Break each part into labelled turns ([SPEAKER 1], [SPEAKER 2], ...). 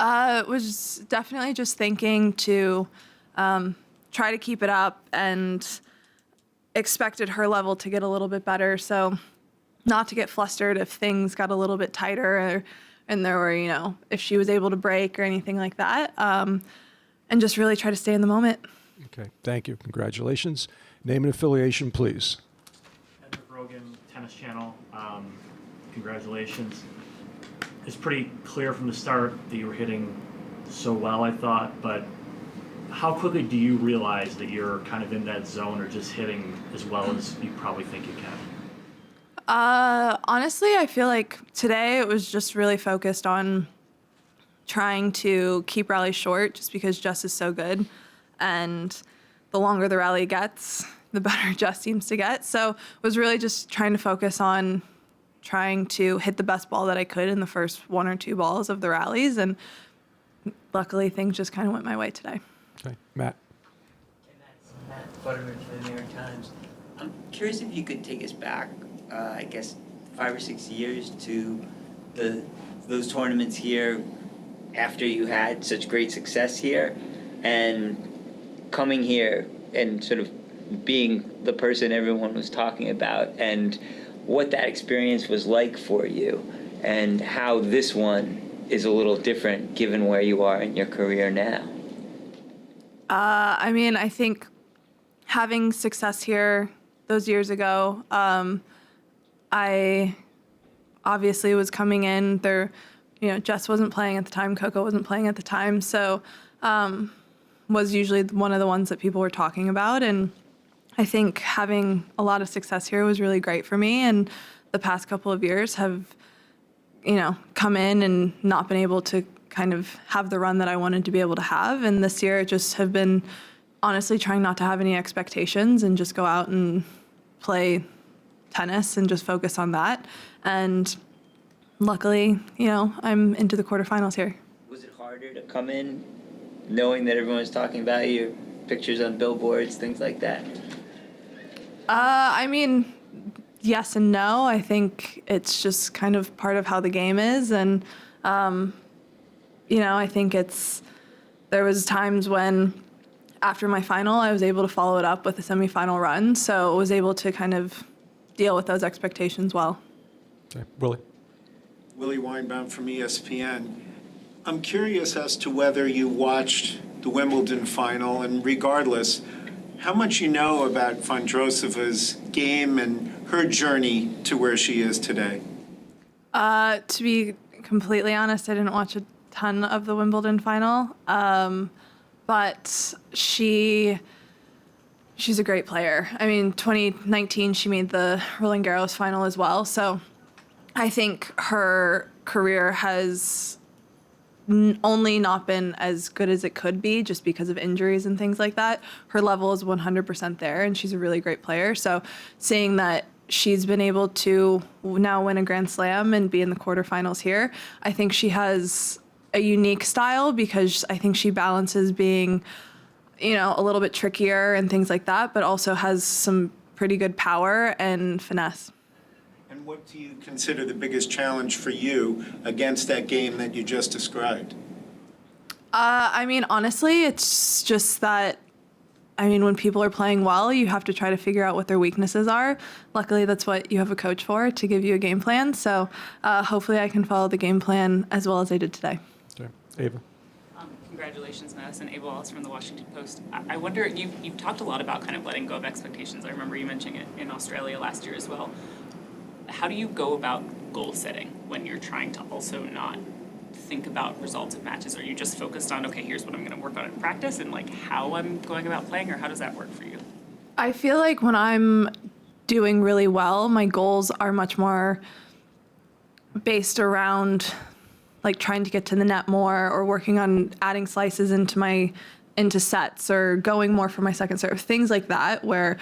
[SPEAKER 1] It was definitely just thinking to try to keep it up and expected her level to get a little bit better. So not to get flustered if things got a little bit tighter and there were, if she was able to break or anything like that. And just really try to stay in the moment.
[SPEAKER 2] Okay, thank you. Congratulations. Name and affiliation, please.
[SPEAKER 3] Edward Rogan, Tennis Channel. Congratulations. It's pretty clear from the start that you were hitting so well, I thought, but how quickly do you realize that you're kind of in that zone or just hitting as well as you probably think you can?
[SPEAKER 1] Honestly, I feel like today it was just really focused on trying to keep rallies short just because Jess is so good. And the longer the rally gets, the better Jess seems to get. So it was really just trying to focus on trying to hit the best ball that I could in the first one or two balls of the rallies. And luckily, things just kind of went my way today.
[SPEAKER 2] Okay, Matt.
[SPEAKER 4] And that's Matt Butteridge for the New York Times. I'm curious if you could take us back, I guess, 5 or 6 years to those tournaments here after you had such great success here and coming here and sort of being the person everyone was talking about and what that experience was like for you and how this one is a little different given where you are in your career now.
[SPEAKER 1] I think having success here those years ago, I obviously was coming in there. Jess wasn't playing at the time, Coco wasn't playing at the time, so was usually one of the ones that people were talking about. And I think having a lot of success here was really great for me. And the past couple of years have, come in and not been able to kind of have the run that I wanted to be able to have. And this year just have been honestly trying not to have any expectations and just go out and play tennis and just focus on that. And luckily, I'm into the quarterfinals here. Was
[SPEAKER 4] it harder to come in knowing that everyone's talking about you, pictures on billboards, things like that?
[SPEAKER 1] Yes and no. I think it's just kind of part of how the game is. And, I think there was times when after my final, I was able to follow it up with a semifinal run. So I was able to kind of deal with those expectations well.
[SPEAKER 2] Okay, Willie.
[SPEAKER 5] Willie Weinbaum from ESPN. I'm curious as to whether you watched the Wimbledon final, and regardless, how much you know about Vondrousova's game and her journey to where she is today.
[SPEAKER 1] To be completely honest, I didn't watch a ton of the Wimbledon final, but she's a great player. 2019 she made the Roland Garros final as well, so I think her career has only not been as good as it could be just because of injuries and things like that. Her level is 100% there, and she's a really great player. So seeing that she's been able to now win a Grand Slam and be in the quarterfinals here, I think she has a unique style because I think she balances being, a little bit trickier and things like that, but also has some pretty good power and finesse.
[SPEAKER 5] And what do you consider the biggest challenge for you against that game that you just described?
[SPEAKER 1] Honestly, it's just that, when people are playing well, you have to try to figure out what their weaknesses are. Luckily, that's what you have a coach for, to give you a game plan. So hopefully I can follow the game plan as well as I did today.
[SPEAKER 2] Okay, Ava.
[SPEAKER 6] Congratulations, Madison. Ava Wallace from the Washington Post. I wonder, you've talked a lot about kind of letting go of expectations. I remember you mentioning it in Australia last year as well. How do you go about goal setting when you're trying to also not think about results of matches? Are you just focused on, okay, here's what I'm going to work on in practice and how I'm going about playing, or how does that work for you?
[SPEAKER 1] I feel like when I'm doing really well, my goals are much more based around trying to get to the net more or working on adding slices into sets or going more for my second serve, things like that, where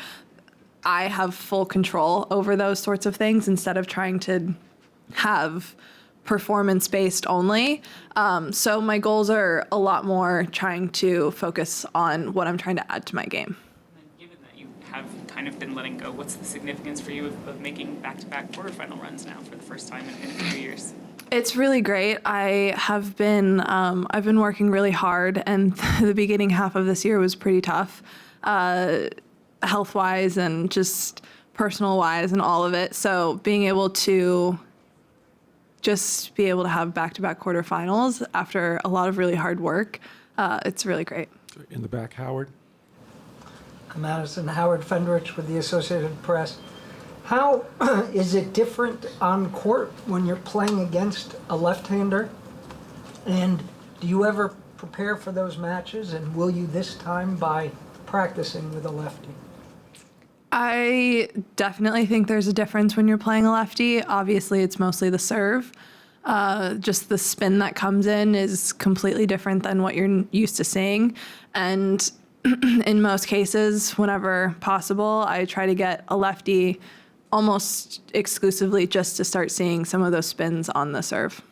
[SPEAKER 1] I have full control over those sorts of things instead of trying to have performance-based only. So my goals are a lot more trying to focus on what I'm trying to add to my game.
[SPEAKER 6] And given that you have kind of been letting go, what's the significance for you of making back-to-back quarterfinal runs now for the first time in a few years?
[SPEAKER 1] It's really great. I've been working really hard, and the beginning half of this year was pretty tough, health-wise and just personal-wise and all of it. So being able to just be able to have back-to-back quarterfinals after a lot of really hard work, it's really great.
[SPEAKER 2] In the back, Howard.
[SPEAKER 7] Madison, Howard Fendrich with the Associated Press. How is it different on court when you're playing against a left-hander? And do you ever prepare for those matches? And will you this time by practicing with a lefty?
[SPEAKER 1] I definitely think there's a difference when you're playing a lefty. Obviously, it's mostly the serve. Just the spin that comes in is completely different than what you're used to seeing. And in most cases, whenever possible, I try to get a lefty almost exclusively just to start seeing some of those spins on the serve.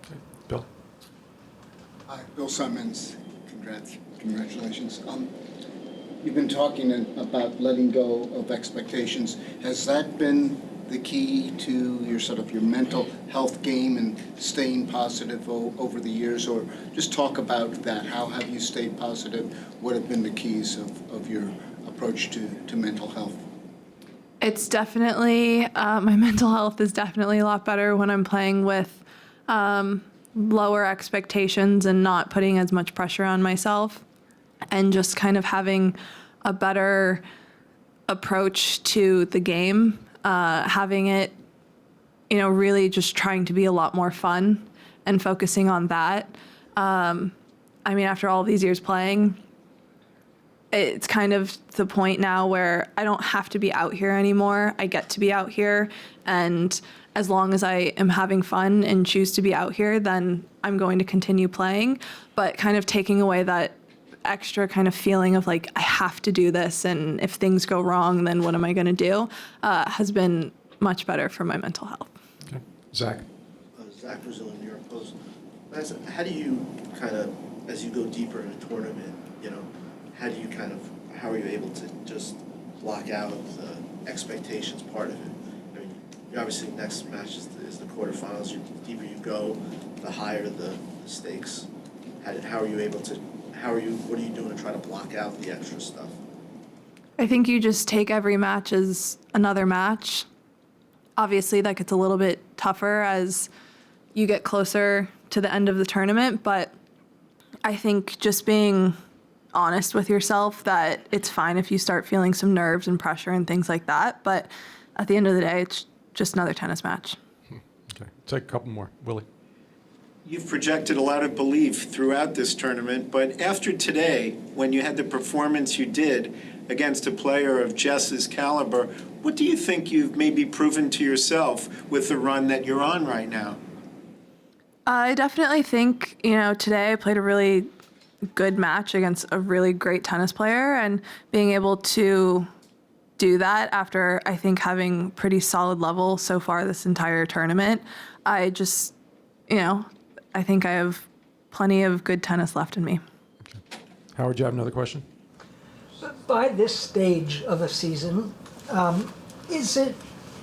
[SPEAKER 2] Okay. Bill.
[SPEAKER 8] Hi, Bill Simmons. Congratulations. You've been talking about letting go of expectations. Has that been the key to your mental health game and staying positive over the years? Or just talk about that. How have you stayed positive? What have been the keys of your approach to mental health?
[SPEAKER 1] It's definitely, my mental health is definitely a lot better when I'm playing with lower expectations and not putting as much pressure on myself, and just kind of having a better approach to the game, having it, really just trying to be a lot more fun and focusing on that. After all these years playing, it's kind of the point now where I don't have to be out here anymore. I get to be out here, and as long as I am having fun and choose to be out here, then I'm going to continue playing. But kind of taking away that extra kind of feeling of like, I have to do this, and if things go wrong, then what am I going to do, has been much better for my mental health.
[SPEAKER 2] Okay. Zach.
[SPEAKER 9] Zach Brazil, New York Post. Madison, how do you kind of, as you go deeper in a tournament, how are you able to just block out the expectations part of it? I mean, obviously next match is the quarterfinals. The deeper you go, the higher the stakes. What are you doing to try to block out the extra stuff?
[SPEAKER 1] I think you just take every match as another match. Obviously, that gets a little bit tougher as you get closer to the end of the tournament, but I think just being honest with yourself that it's fine if you start feeling some nerves and pressure and things like that, but at the end of the day, it's just another tennis match.
[SPEAKER 2] Okay. Take a couple more. Willie.
[SPEAKER 5] You've projected a lot of belief throughout this tournament, but after today, when you had the performance you did against a player of Jess's caliber, what do you think you've maybe proven to yourself with the run that you're on right now?
[SPEAKER 1] I definitely think, today I played a really good match against a really great tennis player, and being able to do that after, I think, having pretty solid level so far this entire tournament, I just, I think I have plenty of good tennis left in me.
[SPEAKER 2] Okay. Howard, do you have another question?
[SPEAKER 7] By this stage of a season, is it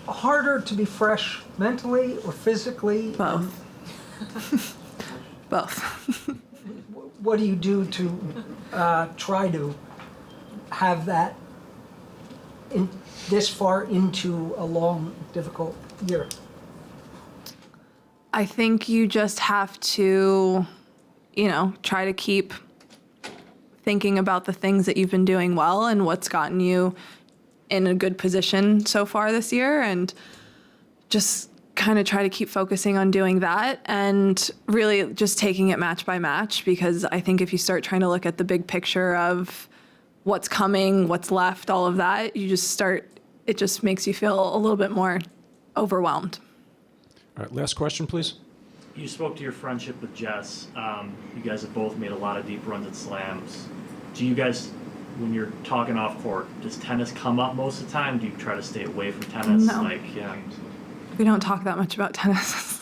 [SPEAKER 7] harder to be fresh mentally or physically?
[SPEAKER 1] Both. Both.
[SPEAKER 7] What do you do to try to have that this far into a long, difficult year?
[SPEAKER 1] I think you just have to, try to keep thinking about the things that you've been doing well and what's gotten you in a good position so far this year, and just kind of try to keep focusing on doing that and really just taking it match by match, because I think if you start trying to look at the big picture of what's coming, what's left, all of that, it just makes you feel a little bit more overwhelmed.
[SPEAKER 2] All right, last question, please.
[SPEAKER 3] You spoke to your friendship with Jess. You guys have both made a lot of deep runs at slams. Do you guys, when you're talking off court, does tennis come up most of the time? Do you try to stay away from tennis?
[SPEAKER 1] No. We don't talk that much about tennis.